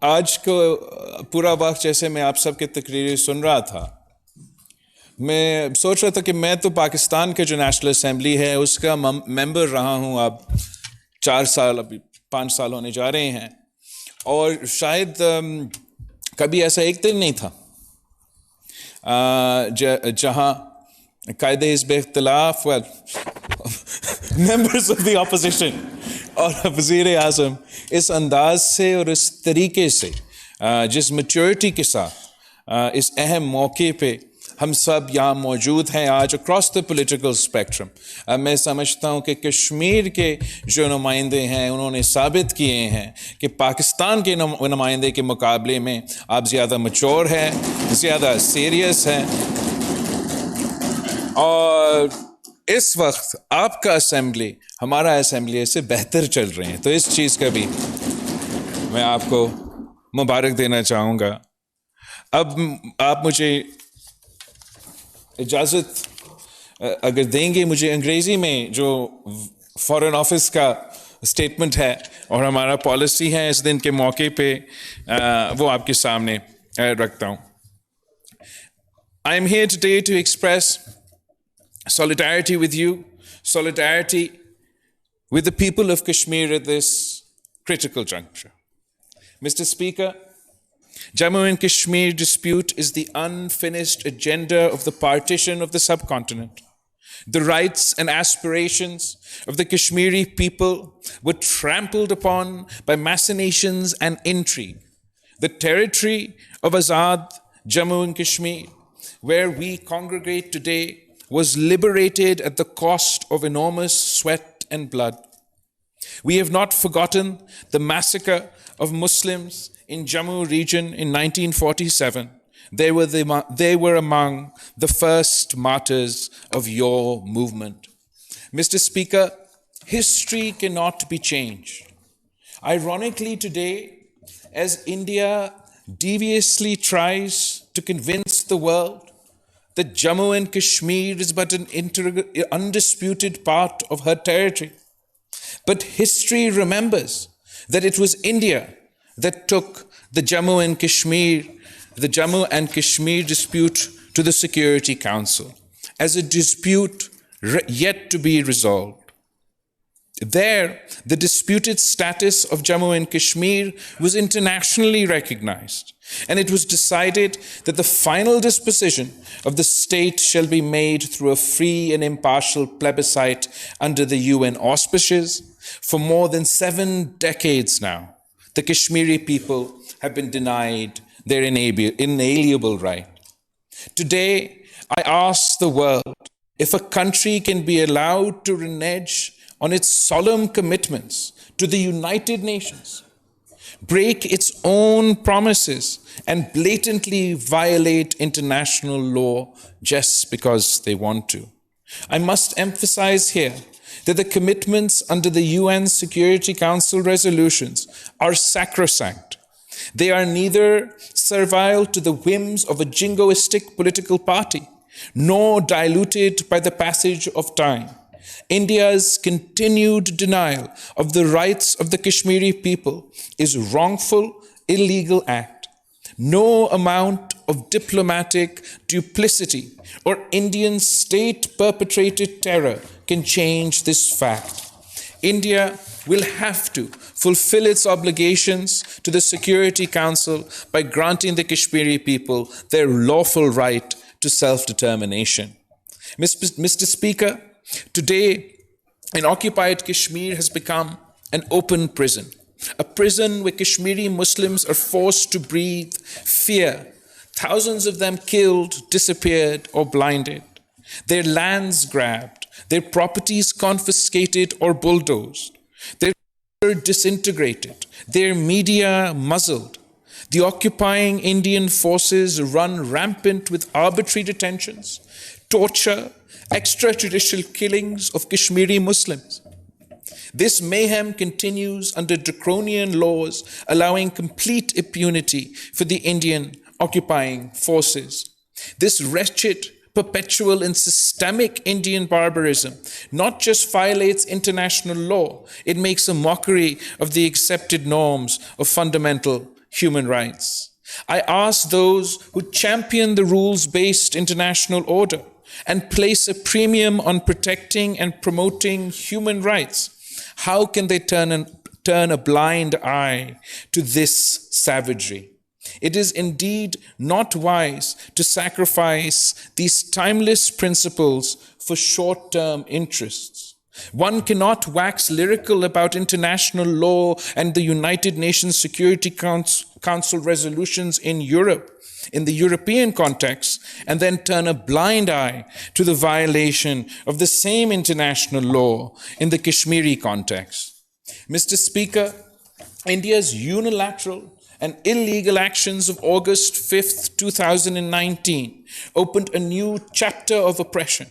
आज को पूरा वक्त जैसे मैं आप सबके तकरीरें सुन रहा था, मैं सोच रहा था कि मैं तो पाकिस्तान के जो नेशनल असेंबली है उसका मेंबर रहा हूँ अब 4 साल, अभी 5 साल होने जा रहे हैं, और शायद कभी ऐसा एक दिन नहीं था जहाँ कायदे हिज़्ब इख्तिलाफ मेंबर्स ऑफ द अपोजिशन और वज़ीर आज़म इस अंदाज से और इस तरीके से जिस मैच्योरिटी के साथ इस अहम मौके पे हम सब यहाँ मौजूद हैं आज अक्रॉस द पॉलिटिकल स्पेक्ट्रम। मैं समझता हूँ कि कश्मीर के जो नुमाइंदे हैं उन्होंने साबित किए हैं कि पाकिस्तान के नुमाइंदे के मुकाबले में आप ज़्यादा मैच्योर हैं, ज़्यादा सीरियस हैं, और इस वक्त आपका असेंबली, हमारा असेंबली इससे बेहतर चल रहे हैं, तो इस चीज़ का भी मैं आपको मुबारक देना चाहूँगा। अब आप मुझे इजाज़त अगर देंगे, मुझे अंग्रेज़ी में जो फॉरेन ऑफिस का स्टेटमेंट है और हमारा पॉलिसी है इस दिन के मौके पे वो आपके सामने रखता हूँ। I am here today to express solidarity with you, solidarity with the people of Kashmir at this critical juncture. Mr. Speaker, Jammu and Kashmir dispute is the unfinished agenda of the partition of the subcontinent. The rights and aspirations of the Kashmiri people were trampled upon by machinations and intrigue. The territory of Azad Jammu and Kashmir, where we congregate today, was liberated at the cost of enormous sweat and blood. We have not forgotten the massacre of Muslims in Jammu region in 1947. They were among the first martyrs of your movement. Mr. Speaker, history cannot be changed. Ironically today, as India deviously tries to convince the world that Jammu and Kashmir is but an undisputed part of her territory. But history remembers that it was India that took the Jammu and Kashmir dispute to the Security Council as a dispute yet to be resolved. There, the disputed status of Jammu and Kashmir was internationally recognized, and it was decided that the final disposition of the state shall be made through a free and impartial plebiscite under the UN auspices. For more than 7 decades now, the Kashmiri people have been denied their inalienable right. Today, I ask the world if a country can be allowed to renege on its solemn commitments to the United Nations, break its own promises, and blatantly violate international law just because they want to. I must emphasize here that the commitments under the UN Security Council resolutions are sacrosanct. They are neither servile to the whims of a jingoistic political party, nor diluted by the passage of time. India's continued denial of the rights of the Kashmiri people is a wrongful, illegal act. No amount of diplomatic duplicity or Indian state-perpetrated terror can change this fact. India will have to fulfill its obligations to the Security Council by granting the Kashmiri people their lawful right to self-determination. Mr. Speaker, today, an occupied Kashmir has become an open prison, a prison where Kashmiri Muslims are forced to breathe fear, thousands of them killed, disappeared, or blinded, their lands grabbed, their properties confiscated or bulldozed, their disintegrated, their media muzzled. The occupying Indian forces run rampant with arbitrary detentions, torture, extrajudicial killings of Kashmiri Muslims. This mayhem continues under draconian laws allowing complete impunity for the Indian occupying forces. This wretched, perpetual and systemic Indian barbarism not just violates international law, it makes a mockery of the accepted norms of fundamental human rights. I ask those who champion the rules-based international order and place a premium on protecting and promoting human rights, how can they turn a blind eye to this savagery? It is indeed not wise to sacrifice these timeless principles for short-term interests. One cannot wax lyrical about international law and the United Nations Security Council resolutions in Europe, in the European context, and then turn a blind eye to the violation of the same international law in the Kashmiri context. Mr. Speaker, India's unilateral and illegal actions of August 5th, 2019 opened a new chapter of oppression.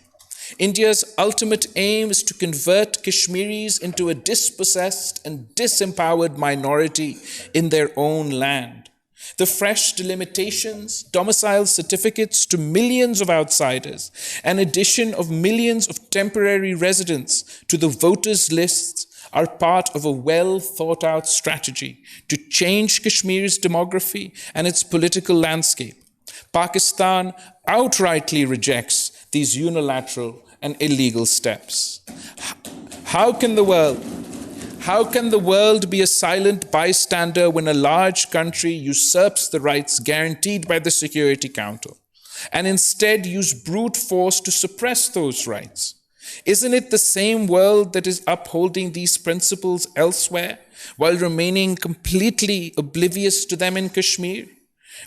India's ultimate aim is to convert Kashmiris into a dispossessed and disempowered minority in their own land. The fresh delimitations, domicile certificates to millions of outsiders, and addition of millions of temporary residents to the voters' lists are part of a well-thought-out strategy to change Kashmir's demography and its political landscape. Pakistan outrightly rejects these unilateral and illegal steps. How can the world be a silent bystander when a large country usurps the rights guaranteed by the Security Council and instead use brute force to suppress those rights? Isn't it the same world that is upholding these principles elsewhere while remaining completely oblivious to them in Kashmir?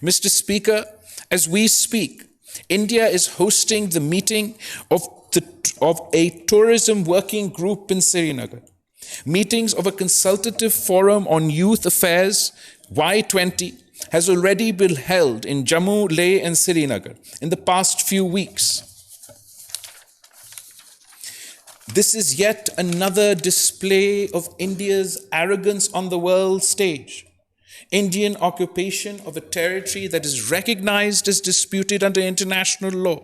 Mr. Speaker, as we speak, India is hosting the meeting of a tourism working group in Srinagar. Meetings of a consultative forum on youth affairs, Y20, has already been held in Jammu, Leh and Srinagar in the past few weeks. This is yet another display of India's arrogance on the world stage. Indian occupation of a territory that is recognized as disputed under international law.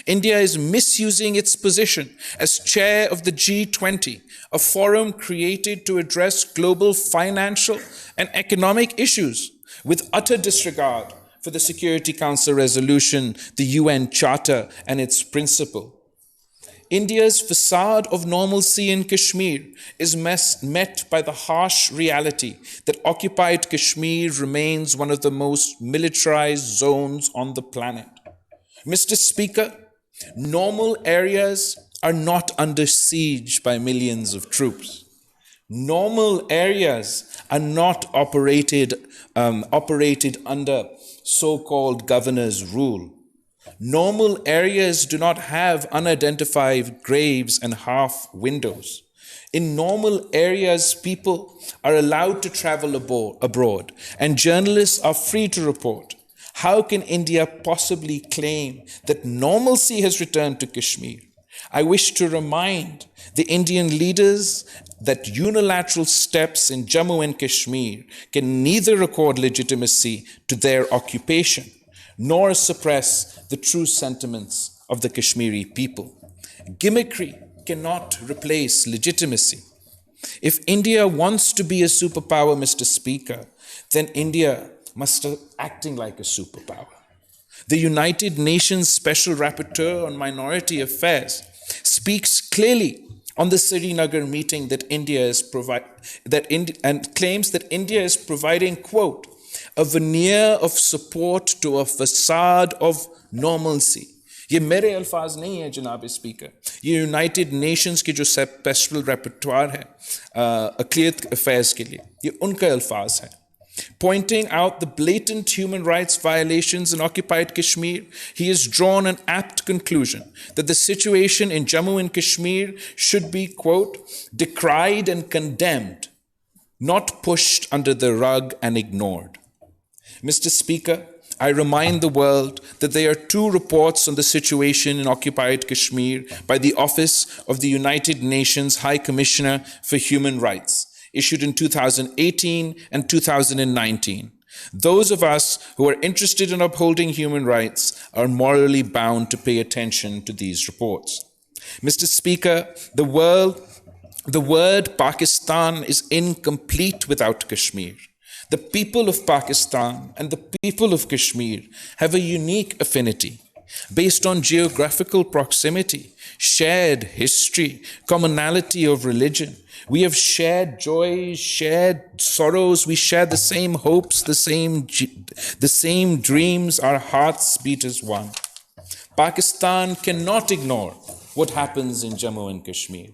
India is misusing its position as chair of the G20, a forum created to address global financial and economic issues with utter disregard for the Security Council resolution, the UN Charter, and its principle. India's facade of normalcy in Kashmir is met by the harsh reality that occupied Kashmir remains one of the most militarized zones on the planet. Mr. Speaker, normal areas are not under siege by millions of troops. Normal areas are not operated under so-called governor's rule. Normal areas do not have unidentified graves and half windows. In normal areas, people are allowed to travel abroad, and journalists are free to report. How can India possibly claim that normalcy has returned to Kashmir? I wish to remind the Indian leaders that unilateral steps in Jammu and Kashmir can neither accord legitimacy to their occupation nor suppress the true sentiments of the Kashmiri people. Gimmickry cannot replace legitimacy. If India wants to be a superpower, Mr. Speaker, then India must start acting like a superpower. The United Nations Special Rapporteur on Minority Affairs speaks clearly on the Srinagar meeting that and claims that India is providing, quote, a veneer of support to a facade of normalcy. ये मेरे अल्फाज नहीं है जनाब speaker, ये United Nations के जो special रेपर्टोर है अक़लियत अफेयर्स के लिए, ये उनका अल्फाज है. Pointing out the blatant human rights violations in occupied Kashmir, he has drawn an apt conclusion that the situation in Jammu and Kashmir should be, quote, decried and condemned, not pushed under the rug and ignored. Mr. Speaker, I remind the world that there are two reports on the situation in occupied Kashmir by the Office of the United Nations High Commissioner for Human Rights, issued in 2018 and 2019. Those of us who are interested in upholding human rights are morally bound to pay attention to these reports. Mr. Speaker, the word Pakistan is incomplete without Kashmir. The people of Pakistan and the people of Kashmir have a unique affinity based on geographical proximity, shared history, commonality of religion. We have shared joys, shared sorrows, we share the same hopes, the same dreams, our hearts beat as one. Pakistan cannot ignore what happens in Jammu and Kashmir.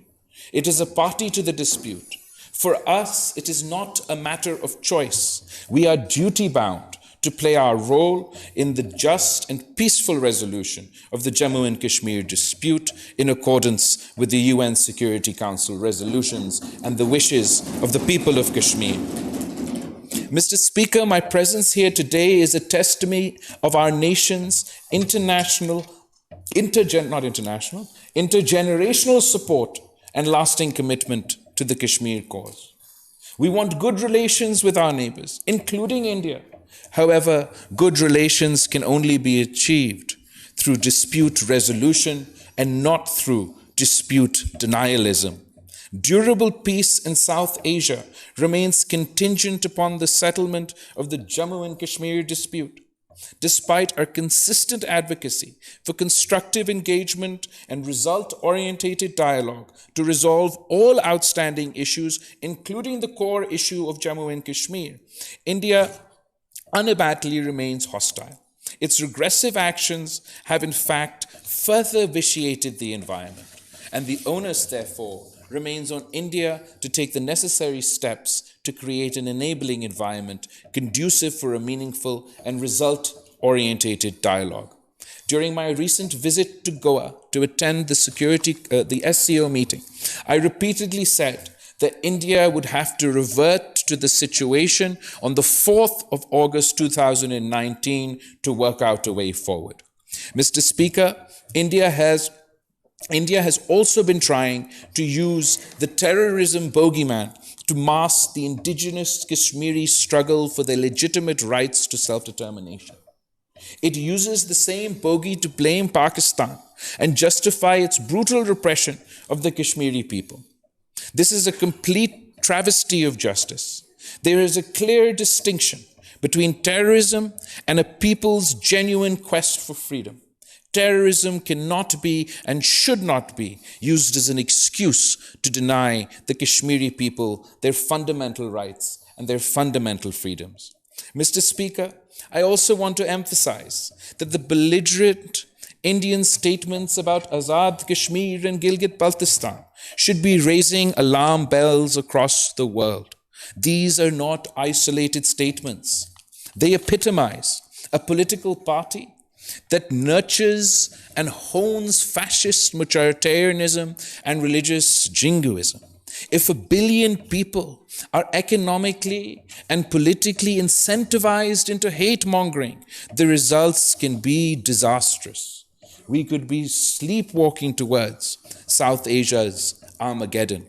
It is a party to the dispute. For us, it is not a matter of choice. We are duty-bound to play our role in the just and peaceful resolution of the Jammu and Kashmir dispute in accordance with the UN Security Council resolutions and the wishes of the people of Kashmir. Mr. Speaker, my presence here today is a testimony of our nation's intergenerational support and lasting commitment to the Kashmir cause. We want good relations with our neighbors, including India. However, good relations can only be achieved through dispute resolution and not through dispute denialism. Durable peace in South Asia remains contingent upon the settlement of the Jammu and Kashmir dispute. Despite our consistent advocacy for constructive engagement and result-oriented dialogue to resolve all outstanding issues, including the core issue of Jammu and Kashmir, India unabatedly remains hostile. Its regressive actions have in fact further vitiated the environment, and the onus, therefore, remains on India to take the necessary steps to create an enabling environment conducive for a meaningful and result-oriented dialogue. During my recent visit to Goa to attend the SCO meeting, I repeatedly said that India would have to revert to the situation on the 4th of August 2019 to work out a way forward. Mr. Speaker, India has also been trying to use the terrorism bogeyman to mask the indigenous Kashmiri struggle for their legitimate rights to self-determination. It uses the same bogey to blame Pakistan and justify its brutal repression of the Kashmiri people. This is a complete travesty of justice. There is a clear distinction between terrorism and a people's genuine quest for freedom. Terrorism cannot be and should not be used as an excuse to deny the Kashmiri people their fundamental rights and their fundamental freedoms. Mr. Speaker, I also want to emphasize that the belligerent Indian statements about Azad Kashmir and Gilgit-Baltistan should be raising alarm bells across the world. These are not isolated statements. They epitomize a political party that nurtures and hones fascist majoritarianism and religious jingoism. If 1 billion people are economically and politically incentivized into hate-mongering, the results can be disastrous. We could be sleepwalking towards South Asia's Armageddon.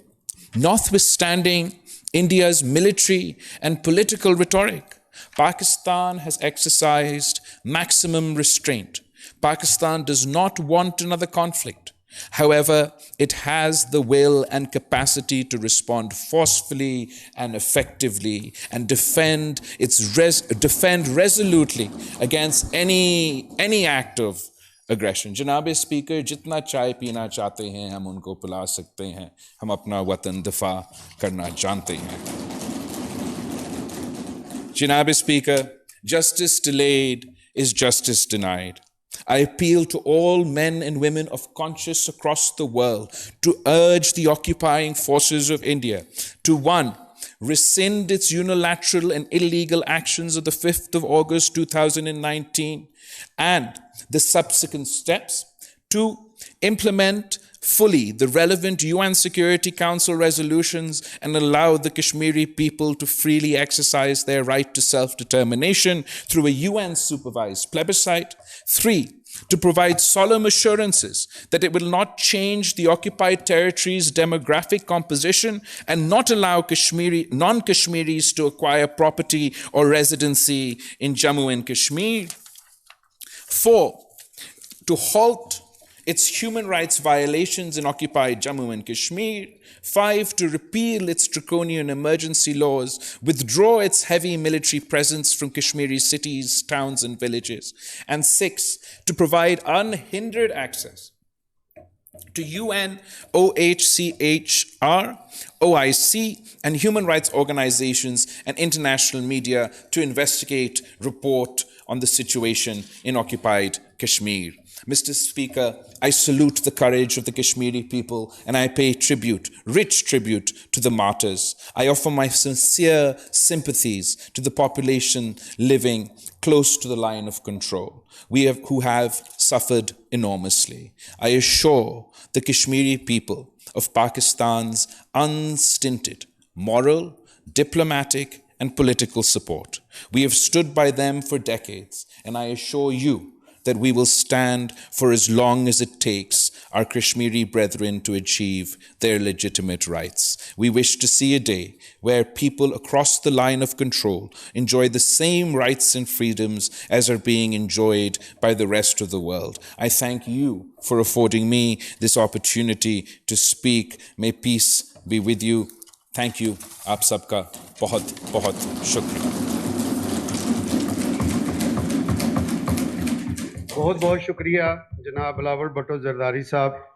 Notwithstanding India's military and political rhetoric, Pakistan has exercised maximum restraint. Pakistan does not want another conflict. However, it has the will and capacity to respond forcefully and effectively and defend resolutely against any act of aggression. Janabe Speaker, jitna chai peena chahte hain, hum unko pila sakte hain. Hum apna watan difa karna jante hain. Janabe Speaker, justice delayed is justice denied. I appeal to all men and women of conscience across the world to urge the occupying forces of India to 1. Rescind its unilateral and illegal actions of the 5th of August 2019 and the subsequent steps. 2. Implement fully the relevant UN Security Council resolutions and allow the Kashmiri people to freely exercise their right to self-determination through a UN-supervised plebiscite. 3. To provide solemn assurances that it will not change the occupied territory's demographic composition and not allow non-Kashmiris to acquire property or residency in Jammu and Kashmir. 4. To halt its human rights violations in occupied Jammu and Kashmir. 5, to repeal its draconian emergency laws, withdraw its heavy military presence from Kashmiri cities, towns, and villages. And 6, to provide unhindered access to UN, OHCHR, OIC, and human rights organizations and international media to investigate, report on the situation in occupied Kashmir. Mr. Speaker, I salute the courage of the Kashmiri people and I pay tribute, rich tribute, to the martyrs. I offer my sincere sympathies to the population living close to the line of control, who have suffered enormously. I assure the Kashmiri people of Pakistan's unstinted moral, diplomatic, and political support. We have stood by them for decades, and I assure you that we will stand for as long as it takes our Kashmiri brethren to achieve their legitimate rights. We wish to see a day where people across the line of control enjoy the same rights and freedoms as are being enjoyed by the rest of the world. I thank you for affording me this opportunity to speak. May peace be with you. Thank you. Aap sabka bahut bahut shukriya. बहुत बहुत शुक्रिया जनाब बिलावल भुट्टो जरदारी साहब।